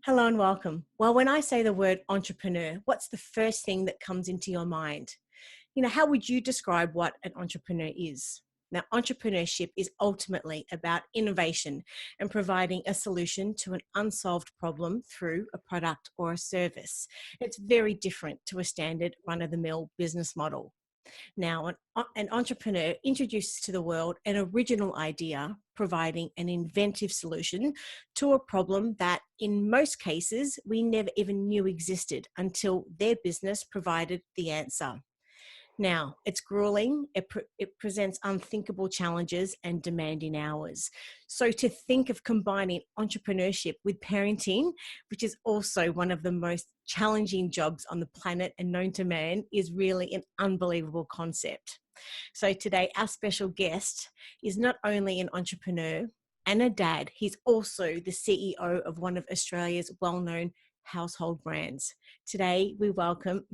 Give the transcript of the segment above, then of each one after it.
Hello and welcome. Well, when I say the word entrepreneur, what's the first thing that comes into your mind? How would you describe what an entrepreneur is? Now, entrepreneurship is ultimately about innovation and providing a solution to an unsolved problem through a product or a service. It's very different to a standard run-of-the-mill business model. Now, an entrepreneur introduces to the world an original idea, providing an inventive solution to a problem that, in most cases, we never even knew existed until their business provided the answer. Now, it's grueling, it presents unthinkable challenges and demanding hours. So, to think of combining entrepreneurship with parenting, which is also one of the most challenging jobs on the planet and known to man, is really an unbelievable concept. So, today, our special guest is not only an entrepreneur and a dad, he's also the CEO of one of Australia's well known household brands. Today, we welcome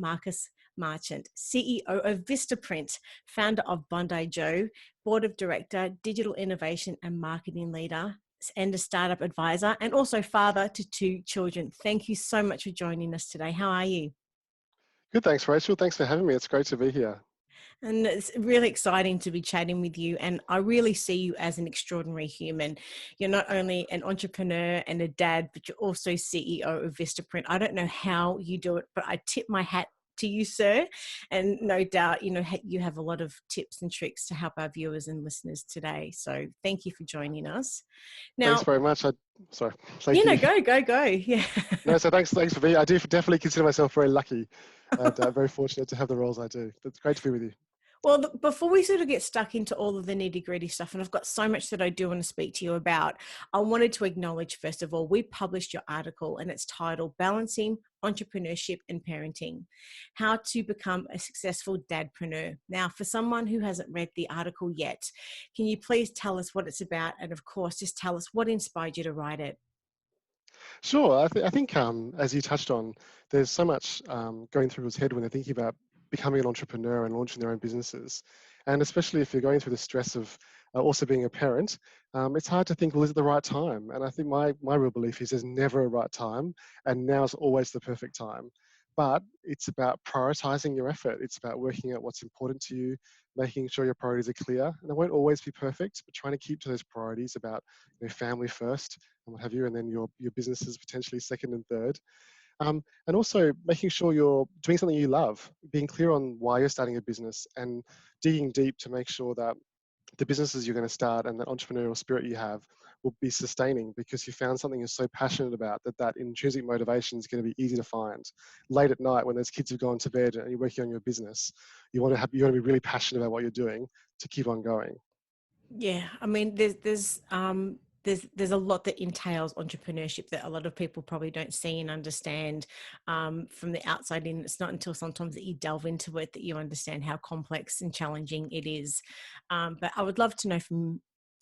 Marchant, CEO of Vistaprint, founder of Bondi Joe, board of director, digital innovation and marketing leader, and a startup advisor, and also father to two children. Thank you so much for joining us today. How are you? Good, thanks, Rachel. Thanks for having me. It's great to be here. And it's really exciting to be chatting with you. And I really see you as an extraordinary human. You're not only an entrepreneur and a dad, but you're also CEO of Vistaprint. I don't know how you do it, but I tip my hat to you, sir. And no doubt, you have a lot of tips and tricks to help our viewers and listeners today. So thank you for joining us. Thanks Now, very much. Sorry, thank you. go. Yeah. No, so thanks for being. I do definitely consider myself very lucky and very fortunate to have the roles I do. It's great to be with you. Well, before we sort of get stuck into all of the nitty gritty stuff, and I've got so much that I do want to speak to you about, I wanted to acknowledge, first of all, we published your article and it's titled Balancing Entrepreneurship and Parenting, How to Become a Successful Dadpreneur. Now, for someone who hasn't read the article yet, can you please tell us what it's about? And of course, just tell us what inspired you to write it. Sure. I think as you touched on, there's so much going through people's head when they're thinking about becoming an entrepreneur and launching their own businesses. And especially if you're going through the stress of also being a parent, it's hard to think, well, is it the right time? And I think my real belief is there's never a right time, and now's always the perfect time. But it's about prioritizing your effort. It's about working out what's important to you, making sure your priorities are clear. And they won't always be perfect, but trying to keep to those priorities about family first and what have you, and then your businesses potentially second and third. And also making sure you're doing something you love, being clear on why you're starting a business and digging deep to make sure that the businesses you're going to start and that entrepreneurial spirit you have will be sustaining because you found something you're so passionate about that intrinsic motivation is going to be easy to find. Late at night when those kids have gone to bed and you're working on your business, you want to be really passionate about what you're doing to keep on going. Yeah, I mean, there's a lot that entails entrepreneurship that a lot of people probably don't see and understand from the outside in. It's not until sometimes that you delve into it that you understand how complex and challenging it is. But I would love to know from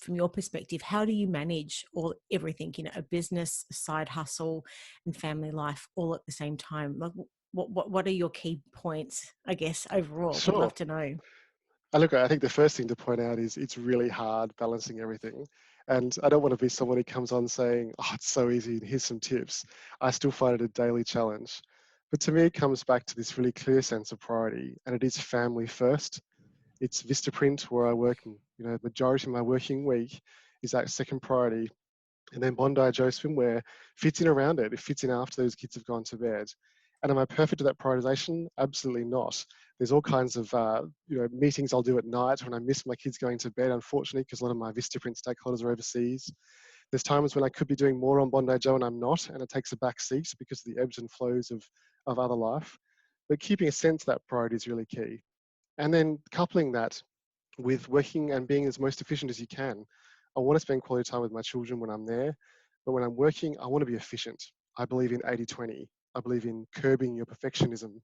your perspective, how do you manage everything? A business, a side hustle, and family life all at the same time. Like, what are your key points? I guess overall, would Sure. love to know. I think the first thing to point out is it's really hard balancing everything. And I don't want to be someone who comes on saying, oh, it's so easy, and here's some tips. I still find it a daily challenge. But to me, it comes back to this really clear sense of priority, and it is family first. It's Vistaprint where I work, and the majority of my working week is that second priority. And then Bondi Joe swimwear fits in around it. It fits in after those kids have gone to bed. And am I perfect at that prioritization? Absolutely not. There's all kinds of meetings I'll do at night when I miss my kids going to bed, unfortunately, because a lot of my Vistaprint stakeholders are overseas. There's times when I could be doing more on Bondi Joe and I'm not, and it takes a back seat because of the ebbs and flows of other life. But keeping a sense of that priority is really key. And then coupling that with working and being as most efficient as you can. I want to spend quality time with my children when I'm there, but when I'm working, I want to be efficient. I believe in 80-20. I believe in curbing your perfectionism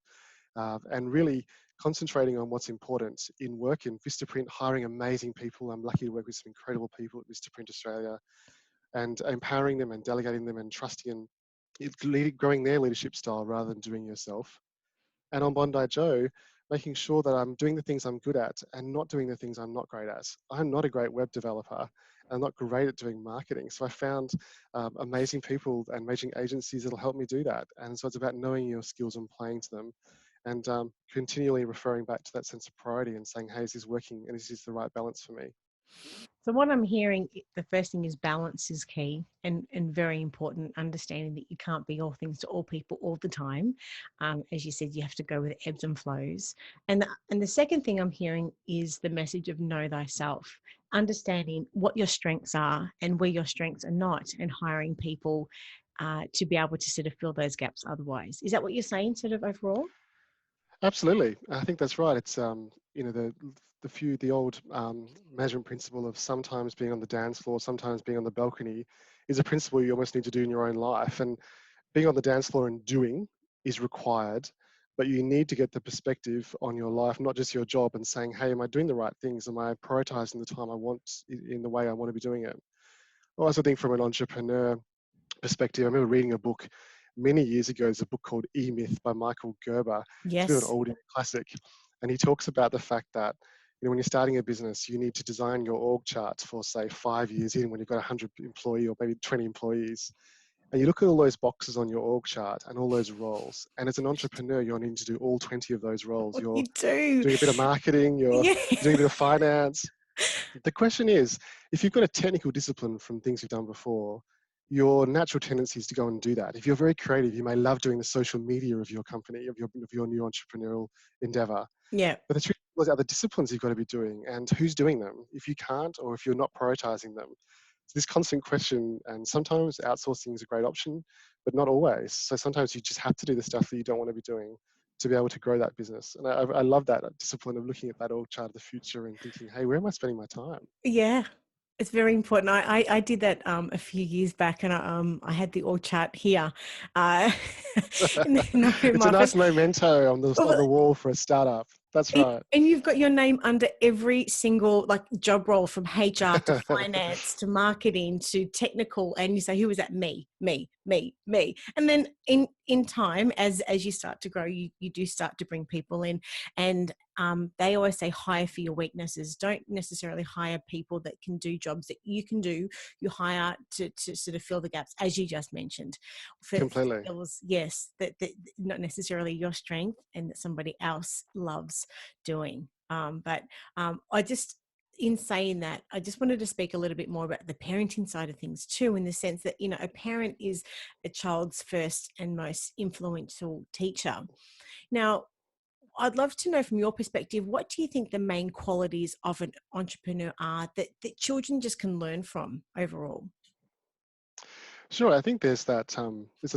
and really concentrating on what's important in work. In Vistaprint, hiring amazing people. I'm lucky to work with some incredible people at Vistaprint Australia, and empowering them and delegating them and trusting and growing their leadership style rather than doing yourself. And on Bondi Joe, making sure that I'm doing the things I'm good at and not doing the things I'm not great at. I'm not a great web developer. I'm not great at doing marketing. So I found amazing people and amazing agencies that'll help me do that. And so it's about knowing your skills and playing to them, and continually referring back to that sense of priority and saying, hey, is this working and is this the right balance for me? So what I'm hearing, the first thing is balance is key and very important, understanding that you can't be all things to all people all the time. As you said, you have to go with ebbs and flows. And the second thing I'm hearing is the message of know thyself, understanding what your strengths are and where your strengths are not, and hiring people to be able to sort of fill those gaps otherwise. Is that what you're saying sort of overall? Absolutely, I think that's right. It's the old measurement principle of sometimes being on the dance floor, sometimes being on the balcony, is a principle you almost need to do in your own life. And being on the dance floor and doing is required, but you need to get the perspective on your life, not just your job, and saying, hey, am I doing the right things? Am I prioritizing the time I want in the way I want to be doing it? I also think from an entrepreneur perspective, I remember reading a book many years ago. There's a book called E-Myth by Michael Gerber. It's a bit of an Yes. old classic. And he talks about the fact that, when you're starting a business, you need to design your org charts for, say, 5 years in when you've got 100 employee or maybe 20 employees. And you look at all those boxes on your org chart and all those roles. And as an entrepreneur, you're needing to do all 20 of those roles. You're You do. doing a bit of marketing, you're Yeah. doing a bit of finance. The question is, if you've got a technical discipline from things you've done before, your natural tendency is to go and do that. If you're very creative, you may love doing the social media of your company, of your new entrepreneurial endeavor. Yeah. But the truth is, other disciplines you've got to be doing, and who's doing them if you can't or if you're not prioritizing them. So this constant question, and sometimes outsourcing is a great option, but not always. So sometimes you just have to do the stuff that you don't want to be doing to be able to grow that business. And I love that discipline of looking at that org chart of the future and thinking, hey, where am I spending my time? Yeah, it's very important. I did that a few years back, and I had the org chart here uh, in It's a my office. nice memento on the Well, wall for a startup. That's And, right. and you've got your name under every single like job role, from HR to finance to marketing to technical, and you say, who was that? Me. And then in time, as you start to grow, you do start to bring people in, and they always say hire for your weaknesses. Don't necessarily hire people that can do jobs that you can do. You hire to sort of fill the gaps, as you just mentioned, for Completely. skills, yes, that not necessarily your strength, and that somebody else loves doing. I just, in saying that, I just wanted to speak a little bit more about the parenting side of things too, in the sense that, a parent is a child's first and most influential teacher. Now, I'd love to know from your perspective, what do you think the main qualities of an entrepreneur are that children just can learn from overall? Sure. I think there's a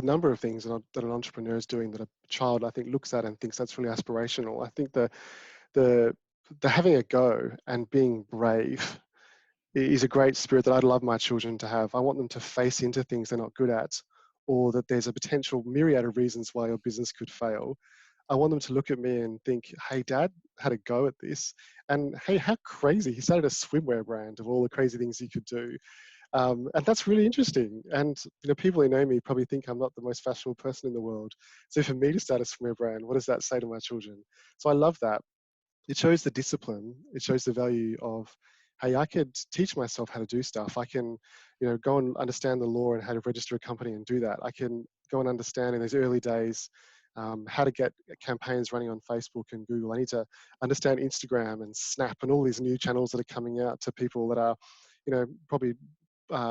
number of things that an entrepreneur is doing that a child, I think, looks at and thinks that's really aspirational. I think the the having a go and being brave is a great spirit that I'd love my children to have. I want them to face into things they're not good at, or that there's a potential myriad of reasons why your business could fail. I want them to look at me and think, hey, dad had a go at this. And hey, how crazy. He started a swimwear brand of all the crazy things he could do. And that's really interesting. And people who know me probably think I'm not the most fashionable person in the world. So for me to start a swimwear brand, what does that say to my children? So I love that. It shows the discipline. It shows the value of, hey, I could teach myself how to do stuff. I can, go and understand the law and how to register a company and do that. I can go and understand in those early days how to get campaigns running on Facebook and Google. I need to understand Instagram and Snap and all these new channels that are coming out to people that are, probably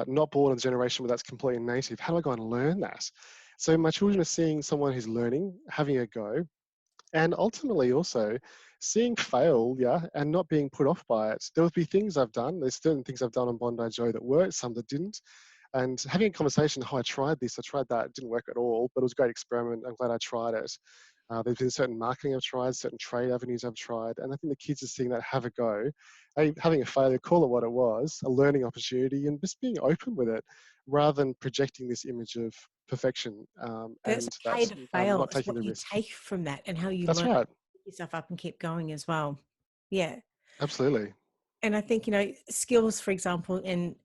not born in a generation where that's completely native. How do I go and learn that? So my children are seeing someone who's learning, having a go, and ultimately also seeing failure and not being put off by it. There will be things I've done. There's certain things I've done on Bondi Joe that worked, some that didn't. And having a conversation, I tried this, I tried that, it didn't work at all, but it was a great experiment. I'm glad I tried it. There's been certain marketing I've tried, certain trade avenues I've tried, and I think the kids are seeing that have a go. Having a failure, call it what it was, a learning opportunity, and just being open with it rather than projecting this image of perfection That's and that okay to fail. not It's taking what the you risk. take from that and how you That's learn to right. pick yourself up and keep going as well. Yeah. Absolutely. And I think, skills, for example, in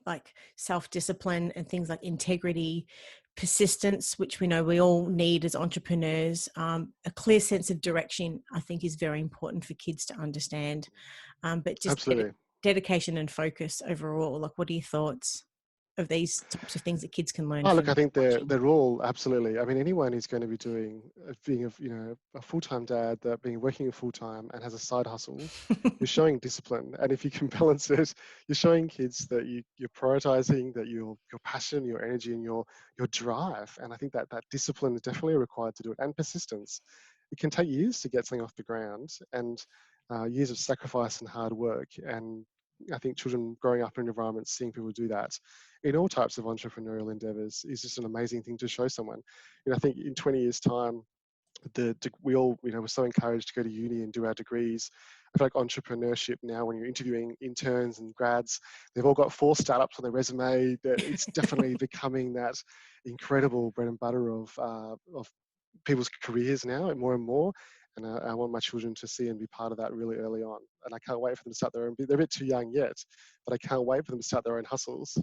like self-discipline and things like integrity, persistence, which we know we all need as entrepreneurs, a clear sense of direction, I think, is very important for kids to understand. But just Absolutely. dedication and focus overall. Like, what are your thoughts of these types of things that kids can learn Oh, look, I from think watching? they're all absolutely. I mean, anyone who's going to be doing being a full-time dad that being working full time and has a side hustle, you're showing discipline. And if you can balance it, you're showing kids that you're prioritizing, that your passion, your energy, and your drive. And I think that discipline is definitely required to do it, and persistence. It can take years to get something off the ground, and years of sacrifice and hard work. And I think children growing up in environments, seeing people do that in all types of entrepreneurial endeavors is just an amazing thing to show someone. I think in 20 years' time, we all, we're so encouraged to go to uni and do our degrees. I feel like entrepreneurship now, when you're interviewing interns and grads, they've all got 4 startups on their resume. That it's definitely becoming that incredible bread and butter of people's careers now, and more. And I want my children to see and be part of that really early on. And I can't wait for them to start their own. They're a bit too young yet, but I can't wait for them to start their own hustles.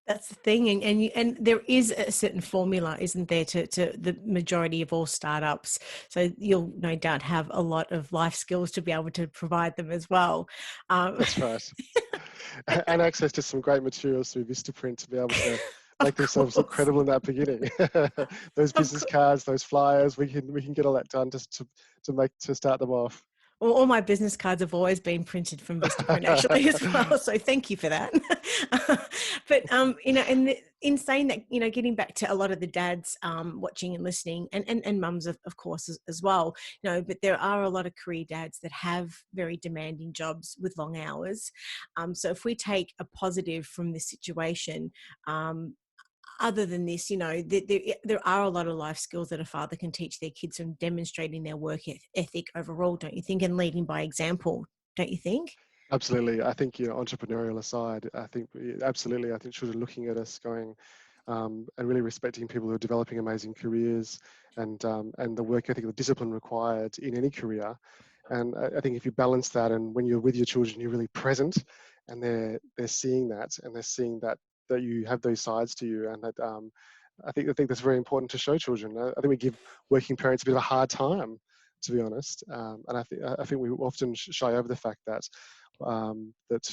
That's the thing, and there is a certain formula, isn't there, to the majority of all startups. So you'll no doubt have a lot of life skills to be able to provide them as well. Um, That's right. And access to some great materials through Vistaprint to be able to make of themselves look course, credible in that beginning. Those of business cards, those flyers, we can get all that done just to start them off. all my business cards have always been printed from Vistaprint actually as well. So thank you for that. But in saying that, getting back to a lot of the dads watching and listening, and mums of course as well, but there are a lot of career dads that have very demanding jobs with long hours. So if we take a positive from this situation, other than this, there are a lot of life skills that a father can teach their kids from demonstrating their work ethic overall, don't you think? And leading by example, don't you think? Absolutely. I think, entrepreneurial aside, I think absolutely. I think children looking at us going, and really respecting people who are developing amazing careers, and the work ethic, the discipline required in any career. And I think if you balance that, and when you're with your children, you're really present, and they're seeing that, and they're seeing that you have those sides to you, and that I think that's very important to show children. I think we give working parents a bit of a hard time, to be honest, and I think we often shy over the fact that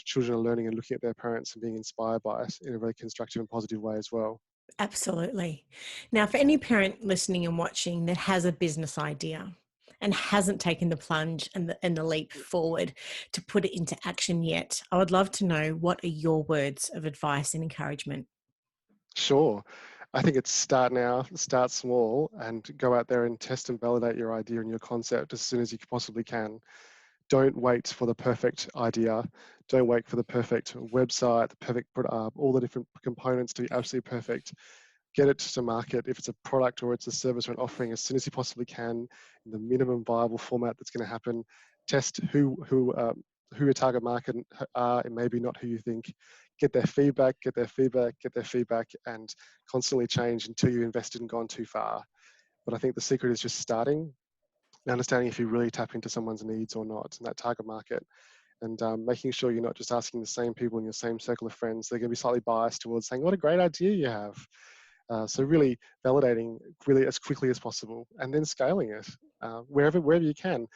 children are learning and looking at their parents and being inspired by it in a very constructive and positive way as well. Absolutely. Now, for any parent listening and watching that has a business idea and hasn't taken the plunge and the leap forward to put it into action yet, I would love to know, what are your words of advice and encouragement? Sure. I think it's start now, start small, and go out there and test and validate your idea and your concept as soon as you possibly can. Don't wait for the perfect idea. Don't wait for the perfect website, the perfect, all the different components to be absolutely perfect. Get it to market. If it's a product or it's a service or an offering, as soon as you possibly can, in the minimum viable format that's going to happen. Test who your target market are, and maybe not who you think. Get their feedback, get their feedback, get their feedback, and constantly change until you invested and gone too far. But I think the secret is just starting and understanding if you really tap into someone's needs or not in that target market, and making sure you're not just asking the same people in your same circle of friends. They're going to be slightly biased towards saying, what a great idea you have. So really validating really as quickly as possible, and then scaling it wherever you can.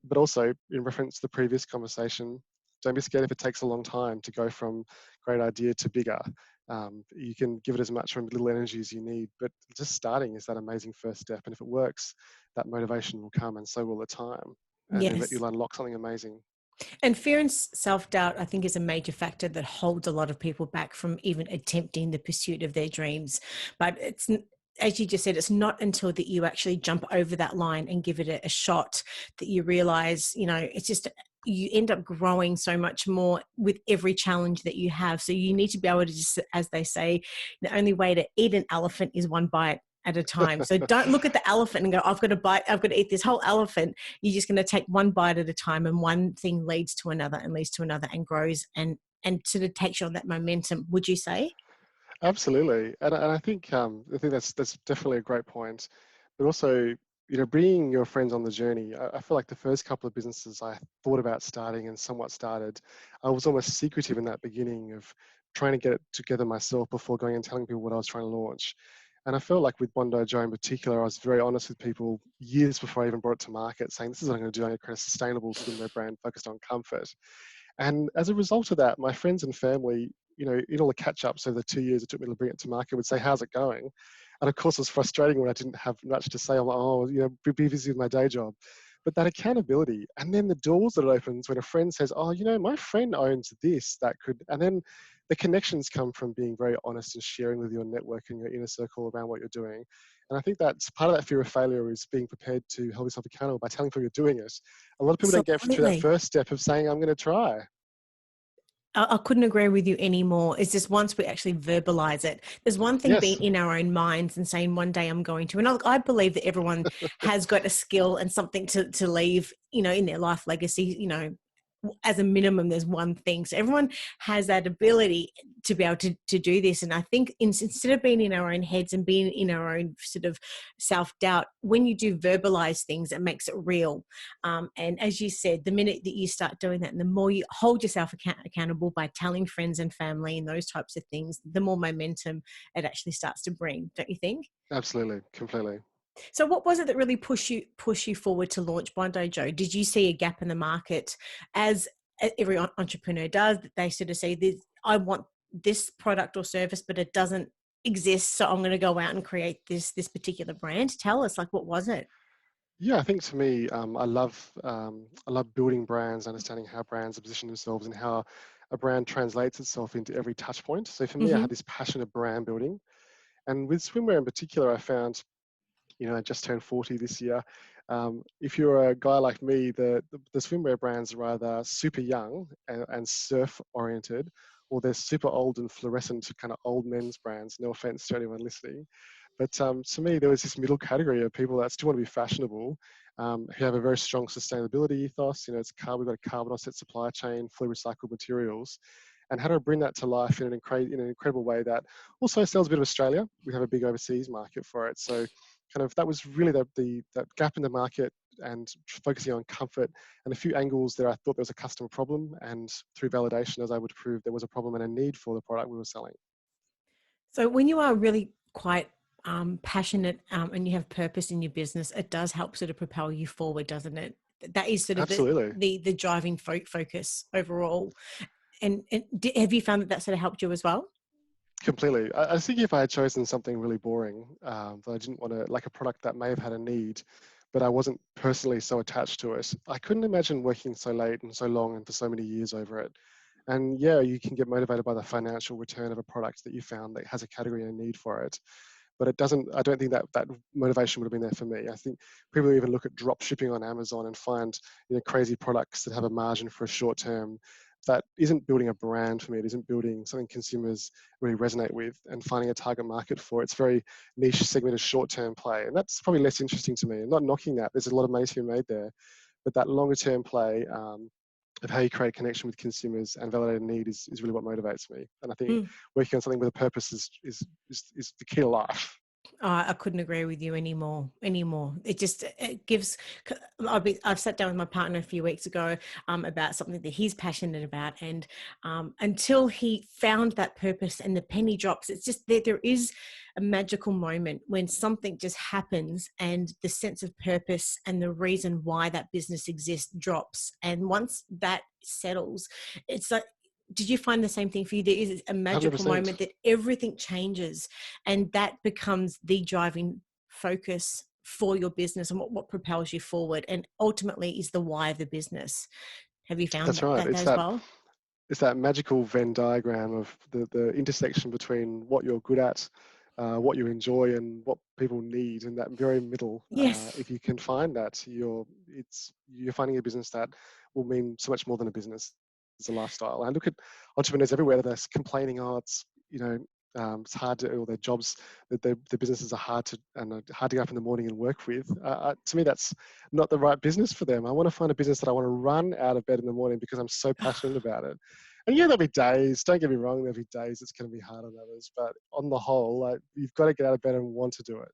But also, in reference to the previous conversation, don't be scared if it takes a long time to go from great idea to bigger. You can give it as much or little energy as you need, but just starting is that amazing first step. And if it works, that motivation will come, and so will the time. And then Yes. you'll unlock something amazing. And fear and self-doubt, I think, is a major factor that holds a lot of people back from even attempting the pursuit of their dreams. But as you just said, it's not until that you actually jump over that line and give it a shot that you realize, it's just, you end up growing so much more with every challenge that you have. So you need to be able to just, as they say, the only way to eat an elephant is one bite at a time. So don't look at the elephant and go, I've got to bite, I've got to eat this whole elephant. You're just going to take one bite at a time, and one thing leads to another and leads to another and grows and sort of takes you on that momentum, would you say? Absolutely, and I think that's definitely a great point. But also, bringing your friends on the journey. I feel like the first couple of businesses I thought about starting and somewhat started, I was almost secretive in that beginning of trying to get it together myself before going and telling people what I was trying to launch. And I felt like with Bondi Joe in particular, I was very honest with people years before I even brought it to market, saying this is what I'm going to do. I'm going to create a sustainable swimwear brand focused on comfort. And as a result of that, my friends and family, in all the catch-ups over the 2 years it took me to bring it to market, would say, how's it going? And of course, it was frustrating when I didn't have much to say. I'm like, oh, be busy with my day job. But that accountability, and then the doors that it opens when a friend says, oh, my friend owns this, that could, and then the connections come from being very honest and sharing with your network and your inner circle around what you're doing. And I think that's part of that fear of failure, is being prepared to hold yourself accountable by telling people you're doing it. A lot of people don't get through that Absolutely. first step of saying, I'm going to try. I couldn't agree with you anymore. It's just once we actually verbalize it. There's one thing being Yes, in our own minds and saying one day I'm going to. And I believe that everyone has got a skill and something to leave, in their life legacy, as a minimum, there's one thing. So everyone has that ability to be able to do this. And I think instead of being in our own heads and being in our own sort of self-doubt, when you do verbalize things, it makes it real. And as you said, the minute that you start doing that and the more you hold yourself accountable by telling friends and family and those types of things, the more momentum it actually starts to bring, don't you think? absolutely, completely. So what was it that really pushed you forward to launch Bondi Joe? Did you see a gap in the market, as every entrepreneur does, that they sort of say, this, I want this product or service, but it doesn't exist, so I'm going to go out and create this particular brand? Tell us, like, what was it? Yeah, I think to me, I love building brands, understanding how brands position themselves and how a brand translates itself into every touch point. So for me, I had Mm-hmm. this passion of brand building. And with swimwear in particular, I found, I just turned 40 this year. If you're a guy like me, the swimwear brands are either super young and surf oriented, or they're super old and fluorescent, kind of old men's brands. No offense to anyone listening. But to me, there was this middle category of people that still want to be fashionable, who have a very strong sustainability ethos. We've got a carbon offset supply chain, fully recycled materials, and how to bring that to life in an incredible way that also sells a bit of Australia. We have a big overseas market for it. So kind of that was really that gap in the market, and focusing on comfort and a few angles that I thought there was a customer problem. And through validation, I was able to prove there was a problem and a need for the product we were selling. So when you are really quite passionate, and you have purpose in your business, it does help sort of propel you forward, doesn't it? That is sort of Absolutely. the driving focus overall. And have you found that sort of helped you as well? Completely. I was thinking if I had chosen something really boring, that I didn't want to, like a product that may have had a need, but I wasn't personally so attached to it, I couldn't imagine working so late and so long and for so many years over it. And yeah, you can get motivated by the financial return of a product that you found that has a category and a need for it. But I don't think that motivation would have been there for me. I think people even look at drop shipping on Amazon and find, crazy products that have a margin for a short term. That isn't building a brand for me. It isn't building something consumers really resonate with and finding a target market for. It's very niche segmented short term play. And that's probably less interesting to me. I'm not knocking that. There's a lot of money to be made there. But that longer term play, of how you create connection with consumers and validate a need is really what motivates me. And I think Mm. working on something with a purpose is the key to life. I couldn't agree with you anymore. It gives. I've sat down with my partner a few weeks ago about something that he's passionate about, and until he found that purpose and the penny drops, it's just there is a magical moment when something just happens, and the sense of purpose and the reason why that business exists drops. And once that settles, it's like, did you find the same thing for you? There is a magical 100%. moment that everything changes, and that becomes the driving focus for your business and what propels you forward, and ultimately is the why of the business. Have you found That's that, right. that as well? It's that magical Venn diagram of the intersection between what you're good at, what you enjoy, and what people need, and that very middle. Yes. If you can find that, you're finding a business that will mean so much more than a business. It's a lifestyle. I look at entrepreneurs everywhere that are complaining, oh, it's hard to, or their jobs, that their businesses are hard to get up in the morning and work with. To me, that's not the right business for them. I want to find a business that I want to run out of bed in the morning because I'm so passionate about it. And yeah, there'll be days, don't get me wrong, there'll be days it's going to be hard on others. But on the whole, you've got to get out of bed and want to do it.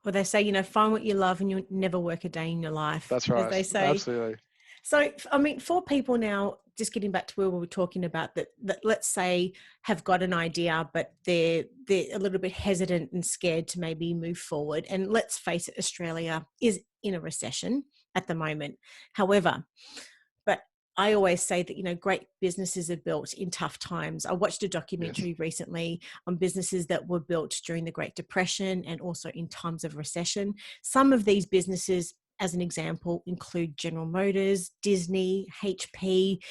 Well, they say, find what you love and you'll never work a day in your life, That's as right. they say. Absolutely. So, I mean, for people now, just getting back to where we were talking about that let's say have got an idea, but they're a little bit hesitant and scared to maybe move forward. And let's face it, Australia is in a recession at the moment. However, but I always say that, great businesses are built in tough times. I watched a Yes. documentary recently on businesses that were built during the Great Depression and also in times of recession. Some of these businesses, as an example, include General Motors, Disney, HP,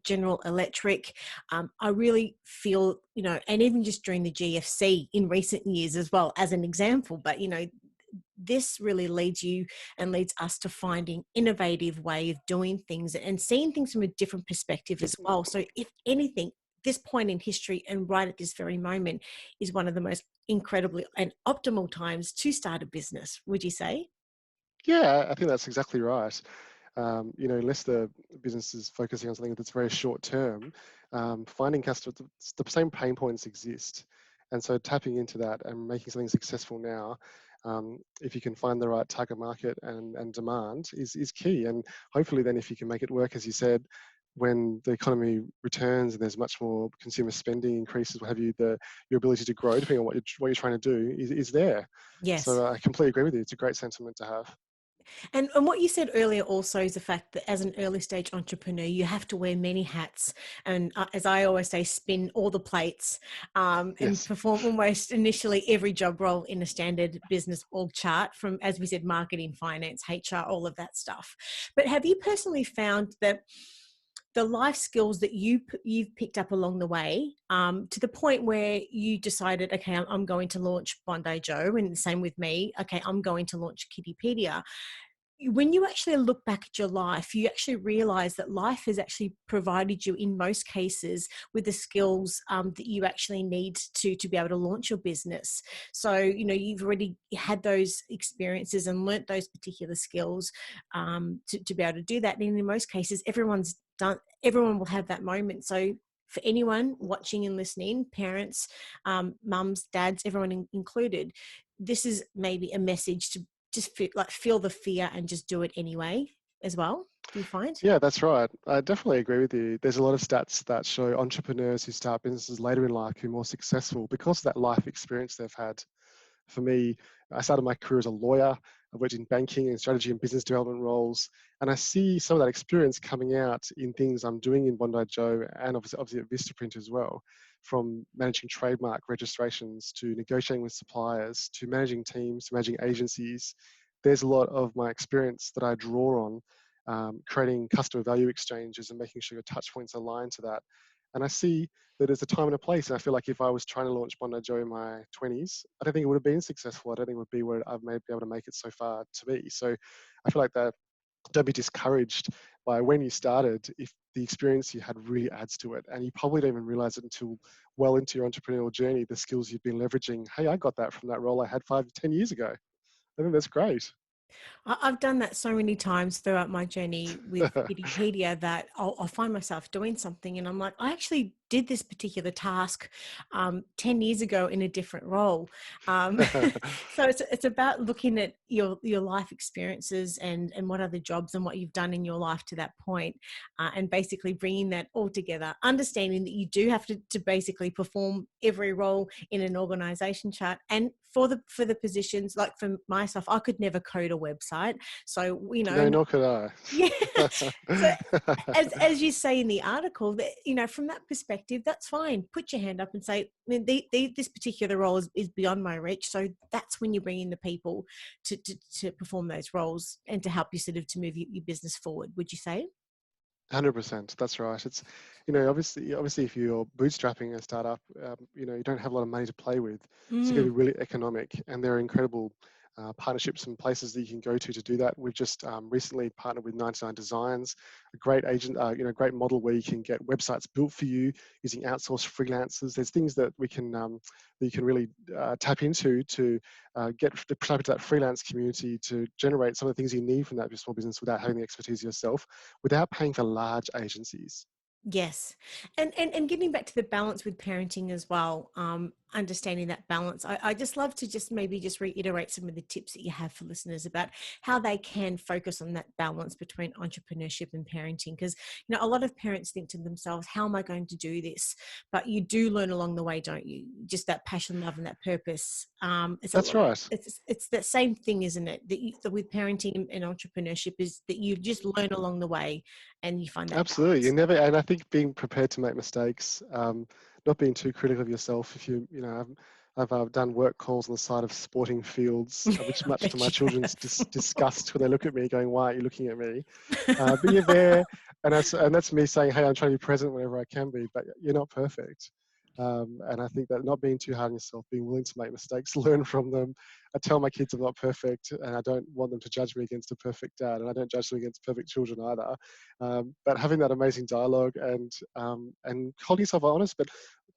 General Electric. I really feel, and even just during the GFC in recent years as well, as an example, but, this really leads you and leads us to finding innovative way of doing things and seeing things from a different perspective as well. So if anything, this point in history and right at this very moment is one of the most incredibly and optimal times to start a business, would you say? Yeah, I think that's exactly right. Unless the business is focusing on something that's very short term, finding customers, the same pain points exist. And so tapping into that and making something successful now, if you can find the right target market and demand is key. And hopefully then if you can make it work, as you said, when the economy returns and there's much more consumer spending increases, what have you, your ability to grow, depending on what you're trying to do, is there. Yes. So I completely agree with you. It's a great sentiment to have. And what you said earlier also is the fact that as an early stage entrepreneur, you have to wear many hats. And as I always say, spin all the plates and Yes. perform almost initially every job role in a standard business org chart from, as we said, marketing, finance, HR, all of that stuff. But have you personally found that the life skills that you've picked up along the way, to the point where you decided, okay, I'm going to launch Bondi Joe, and the same with me. Okay, I'm going to launch Kittypedia. When you actually look back at your life, you actually realize that life has actually provided you in most cases with the skills that you actually need to be able to launch your business. So, you've already had those experiences and learnt those particular skills to be able to do that. And in most cases, everyone will have that moment. So for anyone watching and listening, parents, mums, dads, everyone included, this is maybe a message to just feel the fear and just do it anyway as well. Do you find? Yeah, that's right. I definitely agree with you. There's a lot of stats that show entrepreneurs who start businesses later in life who are more successful because of that life experience they've had. For me, I started my career as a lawyer. I worked in banking and strategy and business development roles. And I see some of that experience coming out in things I'm doing in Bondi Joe and obviously at Vistaprint as well, from managing trademark registrations to negotiating with suppliers to managing teams to managing agencies. There's a lot of my experience that I draw on, creating customer value exchanges and making sure your touch points align to that. And I see that there's a time and a place. And I feel like if I was trying to launch Bondi Joe in my 20s, I don't think it would have been successful. I don't think it would be where I've may be able to make it so far to be. So I feel like that, don't be discouraged by when you started if the experience you had really adds to it. And you probably don't even realize it until well into your entrepreneurial journey, the skills you've been leveraging. Hey, I got that from that role I had 5 to 10 years ago. I think that's great. I've done that so many times throughout my journey with Wikipedia that I'll find myself doing something and I'm like, I actually did this particular task 10 years ago in a different role. So it's about looking at your life experiences and what other jobs and what you've done in your life to that point, and basically bringing that all together, understanding that you do have to basically perform every role in an organization chart. And for the positions, like for myself, I could never code a website. So, No, nor could I. yeah. So as you say in the article, that from that perspective, that's fine. Put your hand up and say, I mean, this particular role is beyond my reach. So that's when you bring in the people to perform those roles and to help you sort of to move your business forward. Would you say? 100%. That's right. It's, obviously, if you're bootstrapping a startup, you don't have a lot of money to play with. So you've got to Mm. be really economic, and there are incredible partnerships and places that you can go to do that. We've just recently partnered with 99 Designs, a great agent, great model where you can get websites built for you using outsourced freelancers. There's things that that you can really tap into to get to tap into that freelance community to generate some of the things you need from that small business without having the expertise yourself, without paying for large agencies. Yes. And getting back to the balance with parenting as well. understanding that balance. I just love to just maybe just reiterate some of the tips that you have for listeners about how they can focus on that balance between entrepreneurship and parenting. Because, you know, a lot of parents think to themselves, how am I going to do this? But you do learn along the way, don't you? Just that passion, love, and that purpose. That's right. It's that same thing, isn't it? That with parenting and entrepreneurship is that you just learn along the way and you find that Absolutely. You balance. never, and I think being prepared to make mistakes, not being too critical of yourself. If you know, I've done work calls on the side of sporting fields, which I much to bet my you children's have. disgust when they look at me going, "Why are you looking at me?" But you're there, and that's me saying, "Hey, I'm trying to be present whenever I can be, but you're not perfect." And I think that not being too hard on yourself, being willing to make mistakes, learn from them. I tell my kids I'm not perfect, and I don't want them to judge me against a perfect dad, and I don't judge them against perfect children either. But having that amazing dialogue and holding yourself honest, but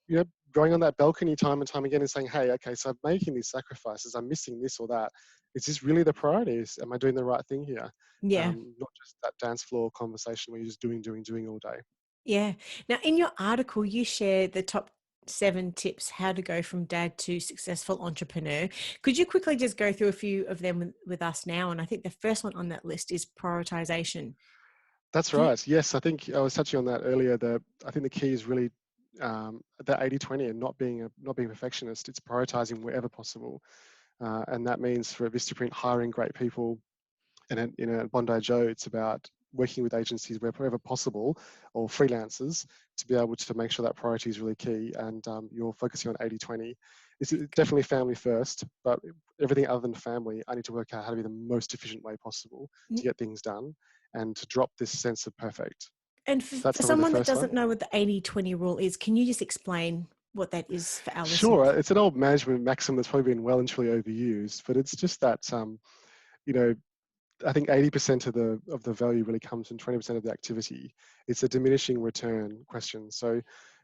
you know, going on that balcony time and time again and saying, "Hey, okay, so I'm making these sacrifices. I'm missing this or that. Is this really the priorities? Am I doing the right thing here?" Yeah. Not just that dance floor conversation where you're just doing all day. Yeah. Now, in your article, you share the top 7 tips how to go from dad to successful entrepreneur. Could you quickly just go through a few of them with us now? And I think the first one on that list is prioritization. That's Can you, right. Yes, I think I was touching on that earlier. I think the key is really the 80-20 and not being a perfectionist. It's prioritizing wherever possible, and that means for Vistaprint hiring great people. And at Bondi Joe, it's about working with agencies wherever possible or freelancers to be able to make sure that priority is really key and you're focusing on 80-20. It's definitely family first, but everything other than family, I need to work out how to be the most efficient way possible to get things done and to drop this sense of perfect. and That's for probably the someone that first one. doesn't know what the 80-20 rule is, can you just explain what that is for our Sure, listeners? it's an old management maxim that's probably been well and truly overused, but it's just that, you know, I think 80% of the value really comes from 20% of the activity. It's a diminishing return question. So,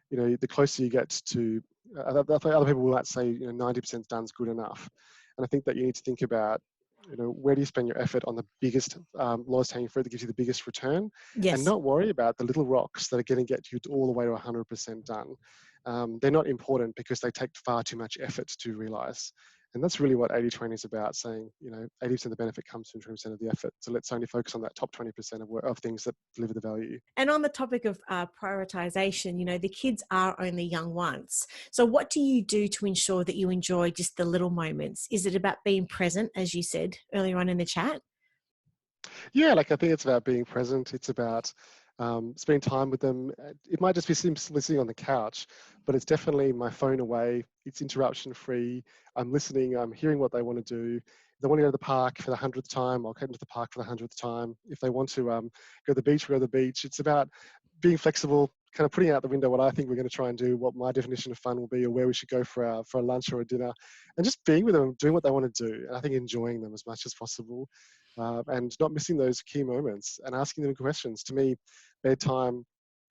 you know, the closer you get to, other people will say, you know, 90% done is good enough. And I think that you need to think about, you know, where do you spend your effort on the biggest, lowest hanging fruit that gives you the biggest return, and Yes. not worry about the little rocks that are going to get you all the way to 100% done. They're not important because they take far too much effort to realize. And that's really what 80-20 is about, saying, you know, 80% of the benefit comes from 20% of the effort. So let's only focus on that top 20% of things that deliver the value. And on the topic of prioritization, you know, the kids are only young once. So, what do you do to ensure that you enjoy just the little moments? Is it about being present, as you said earlier on in the chat? Yeah, like I think it's about being present. It's about spending time with them. It might just be simply sitting on the couch, but it's definitely my phone away. It's interruption free. I'm listening. I'm hearing what they want to do. If they want to go to the park for the 100th time, I'll get them to the park for the 100th time. If they want to go to the beach, we'll go to the beach. It's about being flexible, kind of putting out the window what I think we're going to try and do, what my definition of fun will be, or where we should go for a lunch or a dinner, and just being with them, doing what they want to do. And I think enjoying them as much as possible, and not missing those key moments and asking them questions. To me, bedtime,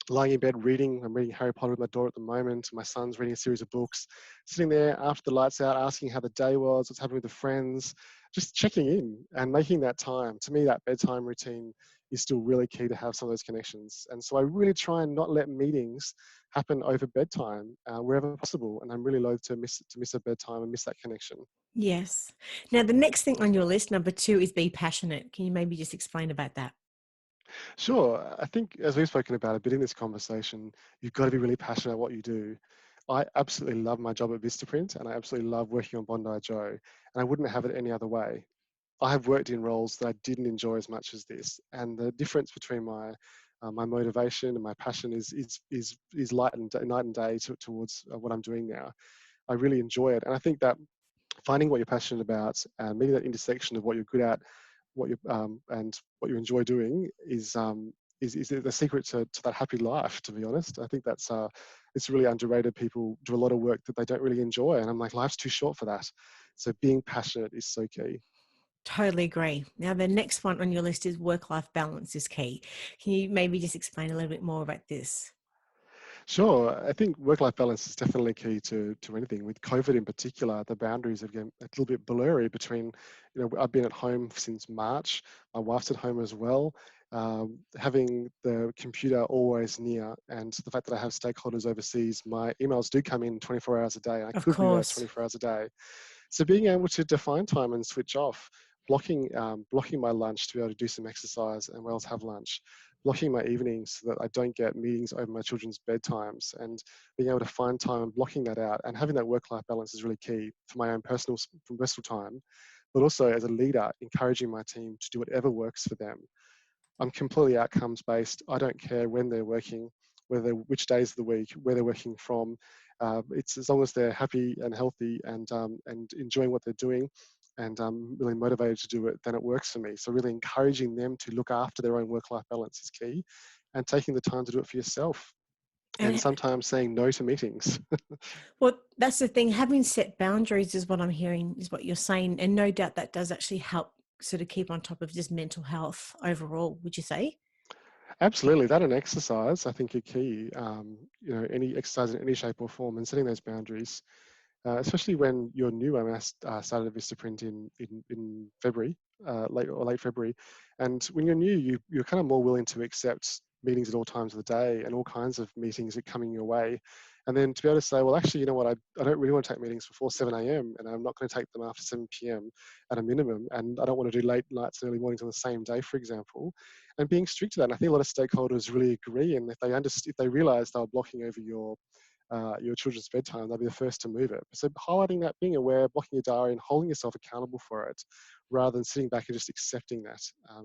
lying in bed reading. I'm reading Harry Potter with my daughter at the moment. My son's reading a series of books. Sitting there after the lights out, asking how the day was, what's happening with the friends, just checking in and making that time. To me, that bedtime routine is still really key to have some of those connections. And so I really try and not let meetings happen over bedtime wherever possible. And I'm really loath to miss a bedtime and miss that connection. Yes. Now, the next thing on your list, number 2, is be passionate. Can you maybe just explain about that? Sure. I think, as we've spoken about a bit in this conversation, you've got to be really passionate about what you do. I absolutely love my job at Vistaprint and I absolutely love working on Bondi Joe, and I wouldn't have it any other way. I have worked in roles that I didn't enjoy as much as this, and the difference between my motivation and my passion is night and day towards what I'm doing now. I really enjoy it, and I think that finding what you're passionate about and meeting that intersection of what you're good at, what you and what you enjoy doing is the secret to that happy life. To be honest, I think that's it's really underrated. People do a lot of work that they don't really enjoy, and I'm like, life's too short for that. So being passionate is so key. Totally agree. Now, the next one on your list is work life balance is key. Can you maybe just explain a little bit more about this? Sure. I think work-life balance is definitely key to anything. With COVID in particular, the boundaries have getting a little bit blurry between, I've been at home since March. My wife's at home as well. Having the computer always near, and the fact that I have stakeholders overseas, my emails do come in 24 hours a day. I Of could be there course. 24 hours a day. So being able to define time and switch off, blocking my lunch to be able to do some exercise and well as have lunch, blocking my evenings so that I don't get meetings over my children's bedtimes, and being able to find time and blocking that out and having that work-life balance is really key for my own personal time, but also as a leader, encouraging my team to do whatever works for them. I'm completely outcomes based. I don't care when they're working, which days of the week, where they're working from. It's as long as they're happy and healthy and enjoying what they're doing, and really motivated to do it, then it works for me. So really encouraging them to look after their own work-life balance is key, and taking the time to do it for yourself. And And sometimes saying no to meetings. well, that's the thing. Having set boundaries is what I'm hearing, is what you're saying. And no doubt that does actually help sort of keep on top of just mental health overall, would you say? Absolutely, that and exercise I think are key. Any exercise in any shape or form, and setting those boundaries. Especially when you're new. I mean, I started at Vistaprint in February, late February, and when you're new, you're kind of more willing to accept meetings at all times of the day and all kinds of meetings are coming your way, and then to be able to say, well, actually, you know what, I don't really want to take meetings before 7 a.m. and I'm not going to take them after 7 p.m. at a minimum, and I don't want to do late nights and early mornings on the same day, for example, and being strict to that. And I think a lot of stakeholders really agree, and if they realise they were blocking over your children's bedtime, they'll be the first to move it. So highlighting that, being aware, blocking your diary and holding yourself accountable for it, rather than sitting back and just accepting that,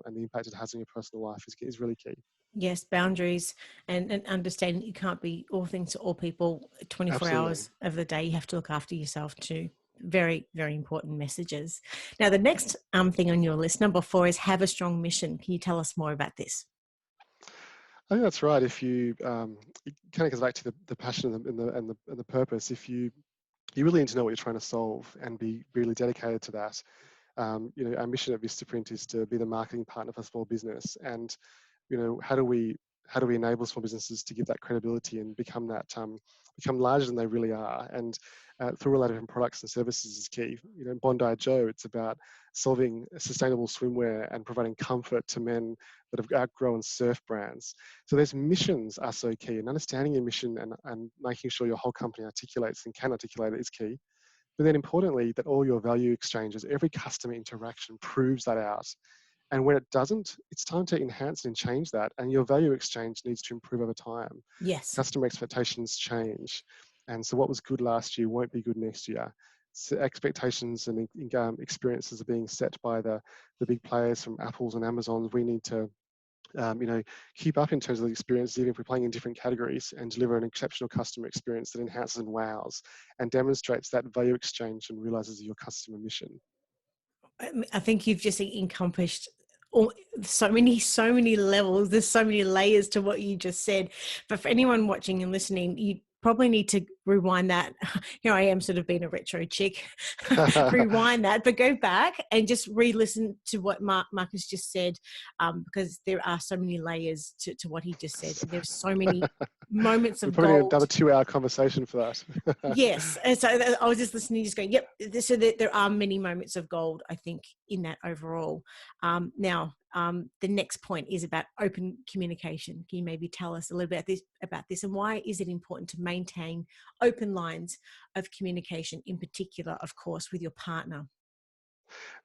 and the impact it has on your personal life is really key. Yes, boundaries and understanding that you can't be all things to all people 24 Absolutely. hours of the day. You have to look after yourself too. Very, very important messages. Now, the next thing on your list, number 4, is have a strong mission. Can you tell us more about this? I think that's right. If you, it kind of goes back to the passion and the purpose. If you really need to know what you're trying to solve and be really dedicated to that. Our mission at Vistaprint is to be the marketing partner for small business, and how do we enable small businesses to give that credibility and become larger than they really are, and through a lot of different products and services is key. Bondi Joe, it's about solving sustainable swimwear and providing comfort to men that have outgrown surf brands. So those missions are so key, and understanding your mission and making sure your whole company articulates and can articulate it is key. But then importantly, that all your value exchanges, every customer interaction proves that out. And when it doesn't, it's time to enhance and change that. And your value exchange needs to improve over time. Yes. Customer expectations change. And so what was good last year won't be good next year. So expectations and experiences are being set by the big players from Apples and Amazons. We need to keep up in terms of the experience, even if we're playing in different categories, and deliver an exceptional customer experience that enhances and wows and demonstrates that value exchange and realizes your customer mission. I think you've just encompassed so many levels. There's so many layers to what you just said. But for anyone watching and listening, you probably need to rewind that. Here I am, sort of being a retro chick. Rewind that, but go back and just re-listen to what Marcus just said, because there are so many layers to what he just said. There's so many moments We of probably need gold. another 2-hour conversation for that. Yes. And so I was just listening, just going, yep. So there are many moments of gold, I think, in that overall. Now, the next point is about open communication. Can you maybe tell us a little bit about this and why is it important to maintain open lines of communication, in particular, of course, with your partner?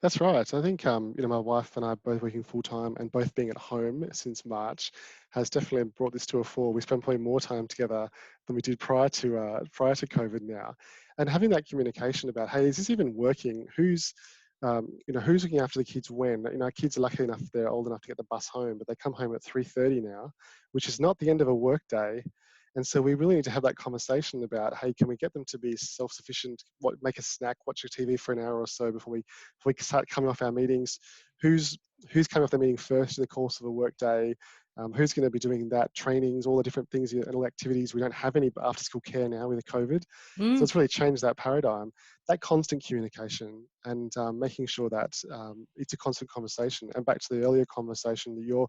That's right. I think my wife and I both working full time and both being at home since March has definitely brought this to a fore. We spend probably more time together than we did prior to COVID now, and having that communication about, hey, is this even working? Who's looking after the kids when? Our kids are lucky enough they're old enough to get the bus home, but they come home at 3:30 now, which is not the end of a work day. And so we really need to have that conversation about, hey, can we get them to be self-sufficient, make a snack, watch a TV for an hour or so before we start coming off our meetings? Who's coming off their meeting first in the course of a work day? Who's going to be doing that? Trainings, all the different things and all activities. We don't have any after school care now with the COVID. So Mm, it's really changed that paradigm. That constant communication and making sure that it's a constant conversation. And back to the earlier conversation, that you're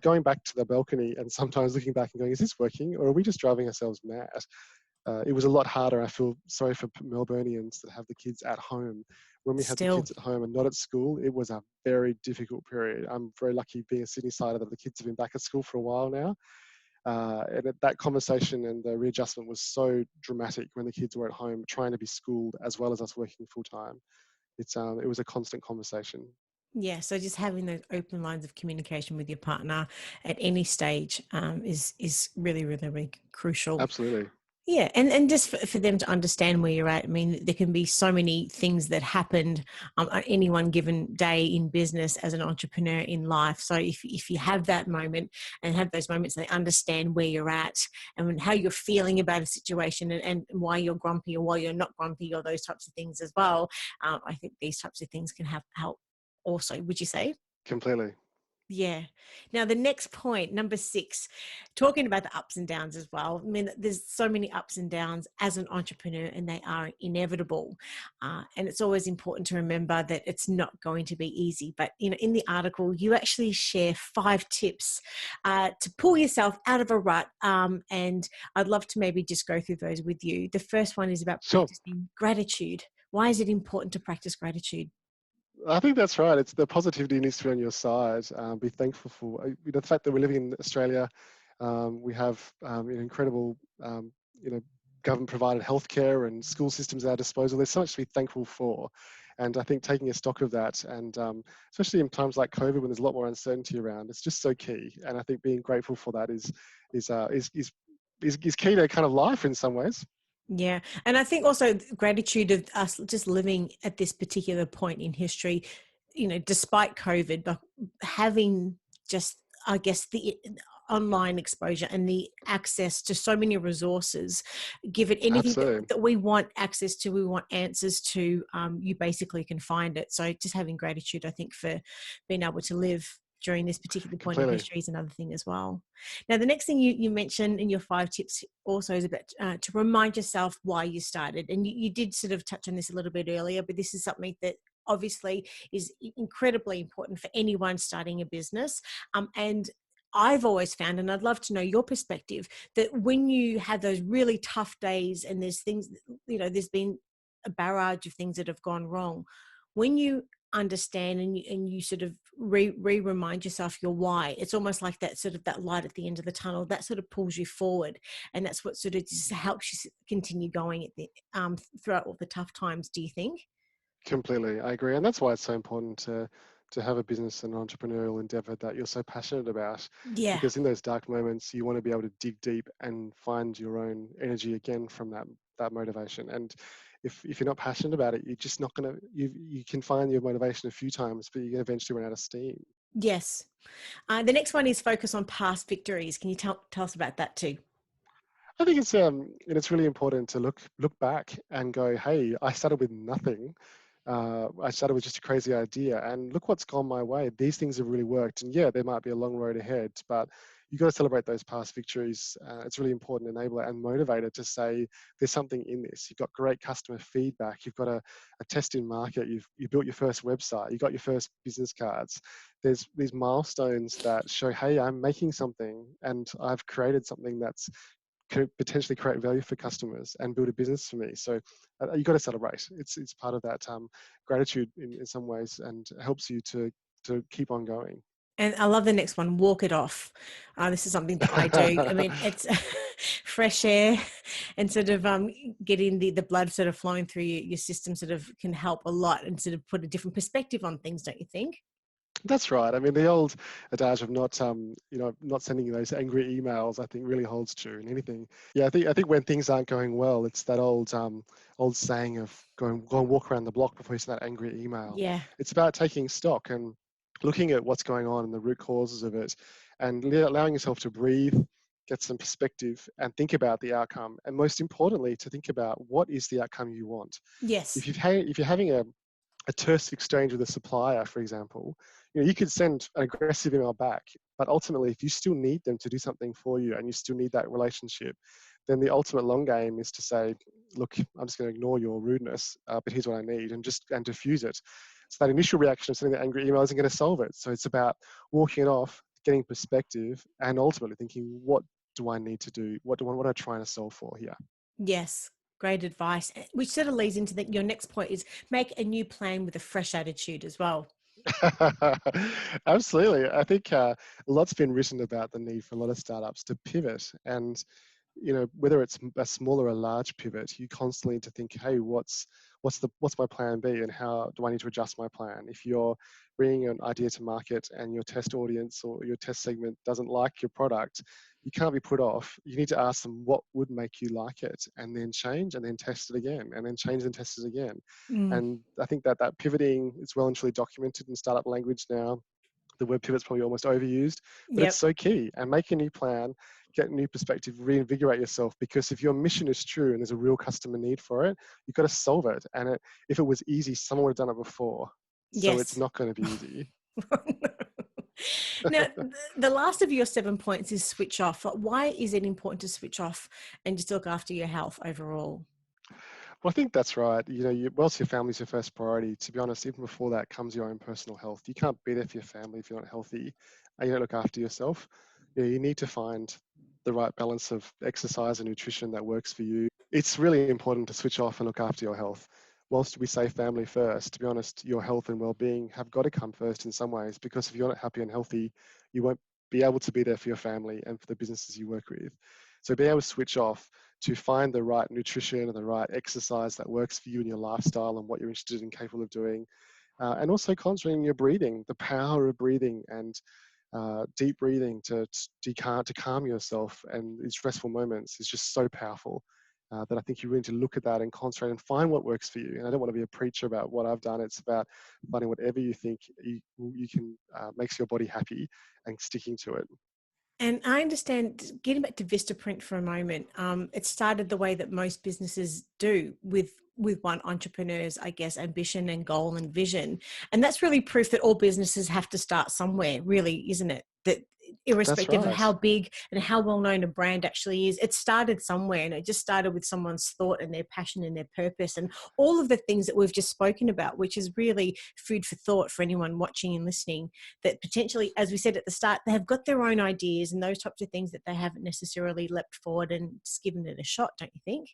going back to the balcony and sometimes looking back and going, is this working? Or are we just driving ourselves mad? It was a lot harder. I feel sorry for Melburnians that have the kids at home. When we had the still. kids at home and not at school, it was a very difficult period. I'm very lucky being a Sydney sider that the kids have been back at school for a while now. That conversation and the readjustment was so dramatic when the kids were at home trying to be schooled as well as us working full time. It was a constant conversation. Yeah, so just having those open lines of communication with your partner at any stage is really, really, really crucial. Absolutely. Yeah, and just for them to understand where you're at. I mean, there can be so many things that happened on any one given day in business as an entrepreneur in life. So if you have that moment and have those moments, they understand where you're at and how you're feeling about a situation and why you're grumpy or why you're not grumpy or those types of things as well. I think these types of things can help also, would you say? Completely. Yeah. Now, the next point, number 6, talking about the ups and downs as well. I mean, there's so many ups and downs as an entrepreneur, and they are inevitable. And it's always important to remember that it's not going to be easy. But, in the article, you actually share 5 tips to pull yourself out of a rut. And I'd love to maybe just go through those with you. The first one is about Sure. practicing gratitude. Why is it important to practice gratitude? I think that's right. It's the positivity needs to be on your side. Be thankful for the fact that we're living in Australia. We have an incredible, government provided healthcare and school systems at our disposal. There's so much to be thankful for, and I think taking a stock of that, and especially in times like COVID when there's a lot more uncertainty around, it's just so key. And I think being grateful for that is key to kind of life in some ways. Yeah. And I think also gratitude of us just living at this particular point in history, despite COVID, but having just, I guess, the online exposure and the access to so many resources, give it anything Absolutely, that we want access to, we want answers to, you basically can find it. So just having gratitude, I think, for being able to live during this particular point in completely. history is another thing as well. Now, the next thing you mentioned in your 5 tips also is about to remind yourself why you started. And you did sort of touch on this a little bit earlier, but this is something that obviously is incredibly important for anyone starting a business. And I've always found, and I'd love to know your perspective, that when you have those really tough days and there's things, there's been a barrage of things that have gone wrong, when you understand and you sort of remind yourself your why, it's almost like that sort of that light at the end of the tunnel that sort of pulls you forward, and that's what sort of just helps you continue going at the throughout all the tough times. Do you think? Completely, I agree, and that's why it's so important to have a business and entrepreneurial endeavor that you're so passionate about, Yeah. because in those dark moments, you want to be able to dig deep and find your own energy again from that motivation. And if you're not passionate about it, you're just not gonna. You can find your motivation a few times, but you're gonna eventually run out of steam. Yes. The next one is focus on past victories. Can you tell us about that too? I think it's really important to look back and go, hey, I started with nothing. I started with just a crazy idea, and look what's gone my way. These things have really worked, and yeah, there might be a long road ahead, but you got to celebrate those past victories. It's really important, enabler and motivator, to say there's something in this. You've got great customer feedback. You've got a test in market. You built your first website. You got your first business cards. There's these milestones that show, hey, I'm making something, and I've created something that's could potentially create value for customers and build a business for me. So you got to celebrate. It's part of that gratitude in some ways, and helps you to keep on going. And I love the next one, walk it off. This is something that I do. I mean, it's fresh air and sort of getting the blood sort of flowing through your system sort of can help a lot and sort of put a different perspective on things, don't you think? That's right. I mean, the old adage of not sending those angry emails, I think really holds true in anything. Yeah, I think when things aren't going well, it's that old saying of go and walk around the block before you send that angry email. Yeah. It's about taking stock and looking at what's going on and the root causes of it, and allowing yourself to breathe, get some perspective, and think about the outcome. And most importantly, to think about what is the outcome you want. Yes. If you're having a terse exchange with a supplier, for example, you could send an aggressive email back, but ultimately, if you still need them to do something for you and you still need that relationship, then the ultimate long game is to say, look, I'm just going to ignore your rudeness, but here's what I need, and diffuse it. So that initial reaction of sending the angry email isn't going to solve it. So it's about walking it off, getting perspective, and ultimately thinking, what do I need to do? What am I trying to solve for here? Yes, great advice. Which sort of leads into your next point is make a new plan with a fresh attitude as well. Absolutely. I think a lot's been written about the need for a lot of startups to pivot. And whether it's a small or a large pivot, you constantly need to think, hey, what's my plan B, and how do I need to adjust my plan? If you're bringing an idea to market and your test audience or your test segment doesn't like your product, you can't be put off. You need to ask them what would make you like it, and then change, and then test it again, and then change and test it again. Mm, And I think that pivoting is well and truly documented in startup language now. The word pivot's probably almost overused, but it's yep. so key. And make a new plan, get a new perspective, reinvigorate yourself. Because if your mission is true and there's a real customer need for it, you've got to solve it. And if it was easy, someone would have done it before. So it's Yes. not going to be easy. Now, the last of your 7 points is switch off. Why is it important to switch off and just look after your health overall? Well, I think that's right. Whilst your family's your first priority, to be honest, even before that comes your own personal health. You can't be there for your family if you're not healthy and you don't look after yourself. You need to find the right balance of exercise and nutrition that works for you. It's really important to switch off and look after your health. Whilst we say family first, to be honest, your health and well-being have got to come first in some ways, because if you're not happy and healthy, you won't be able to be there for your family and for the businesses you work with. So being able to switch off to find the right nutrition and the right exercise that works for you and your lifestyle and what you're interested and capable of doing. And also concentrating on your breathing, the power of breathing, and deep breathing to calm yourself and in stressful moments is just so powerful. That I think you really need to look at that and concentrate and find what works for you. And I don't want to be a preacher about what I've done. It's about finding whatever you think you can makes your body happy and sticking to it. And I understand, getting back to Vistaprint for a moment, it started the way that most businesses do, with one entrepreneur's, I guess, ambition and goal and vision. And that's really proof that all businesses have to start somewhere, really, isn't it? That That's irrespective of right. how big and how well known a brand actually is, it started somewhere, and it just started with someone's thought and their passion and their purpose and all of the things that we've just spoken about, which is really food for thought for anyone watching and listening, that potentially, as we said at the start, they have got their own ideas and those types of things that they haven't necessarily leapt forward and just given it a shot, don't you think?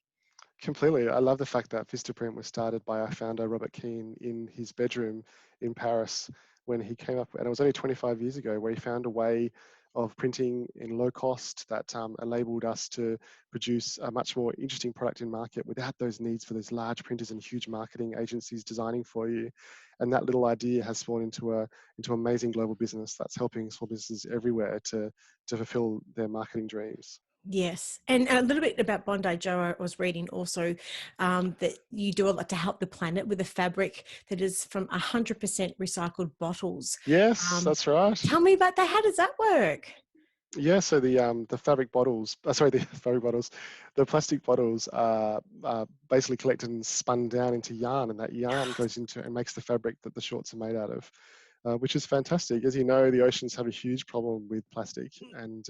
Completely. I love the fact that Vistaprint was started by our founder, Robert Keane, in his bedroom in Paris when he came up, and it was only 25 years ago, where he found a way of printing in low cost that enabled us to produce a much more interesting product in market without those needs for those large printers and huge marketing agencies designing for you. And that little idea has spawned into amazing global business that's helping small businesses everywhere to fulfill their marketing dreams. Yes. And a little bit about Bondi Joe, I was reading also, that you do a lot to help the planet with a fabric that is from 100% recycled bottles. Yes, Um, that's right. Tell me about that. How does that work? Yeah, so the fabric bottles, sorry, the fabric bottles, the plastic bottles are basically collected and spun down into yarn, and that yarn goes into and makes the fabric that the shorts are made out of, which is fantastic. As you know, the oceans have a huge problem with plastic, and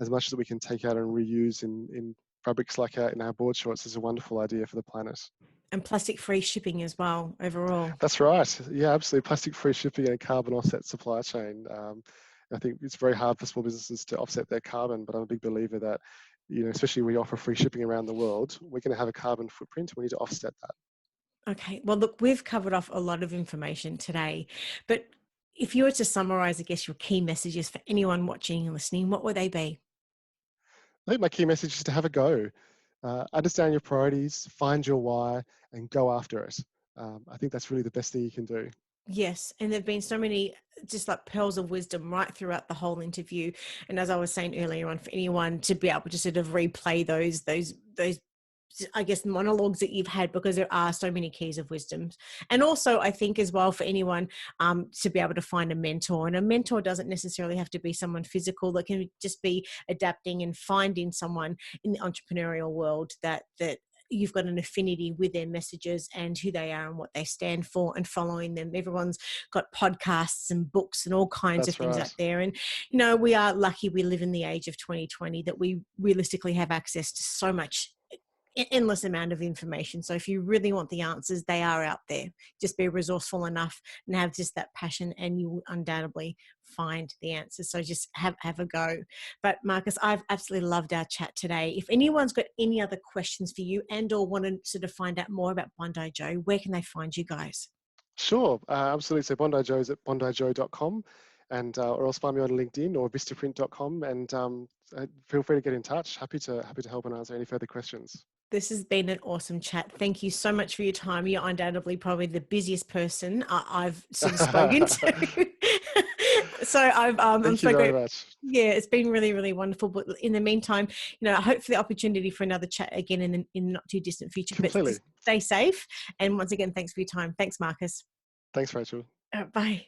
as much as we can take out and reuse in fabrics like in our board shorts is a wonderful idea for the planet. And plastic free shipping as well, overall. That's right. Yeah, absolutely. Plastic-free shipping and a carbon offset supply chain. I think it's very hard for small businesses to offset their carbon, but I'm a big believer that, especially when we offer free shipping around the world, we're going to have a carbon footprint. We need to offset that. Okay. Well, look, we've covered off a lot of information today, but if you were to summarize, I guess, your key messages for anyone watching and listening, what would they be? I think my key message is to have a go. Understand your priorities, find your why, and go after it. I think that's really the best thing you can do. Yes, and there've been so many just like pearls of wisdom right throughout the whole interview. And as I was saying earlier on, for anyone to be able to sort of replay those I guess monologues that you've had, because there are so many keys of wisdom. And also I think as well for anyone to be able to find a mentor, and a mentor doesn't necessarily have to be someone physical, that can just be adapting and finding someone in the entrepreneurial world that you've got an affinity with their messages and who they are and what they stand for, and following them. Everyone's got podcasts and books and all kinds of That's things out right. there. And, we are lucky we live in the age of 2020 that we realistically have access to so much endless amount of information. So if you really want the answers, they are out there. Just be resourceful enough and have just that passion, and you will undoubtedly find the answers. So just have a go. But Marcus, I've absolutely loved our chat today. If anyone's got any other questions for you and or want to sort of find out more about Bondi Joe, where can they find you guys? Sure, absolutely. So Bondi Joe is at bondijoe.com, and or else find me on LinkedIn or vistaprint.com, and feel free to get in touch. Happy to help and answer any further questions. This has been an awesome chat. Thank you so much for your time. You're undoubtedly probably the busiest person I've sort of spoken to. So I'm Thank you so very grateful. much. Yeah, it's been really, really wonderful. But in the meantime, I hope for the opportunity for another chat again in the not too distant future. But Completely. just stay safe. And once again, thanks for your time. Thanks, Marcus. Thanks, Rachel. Bye.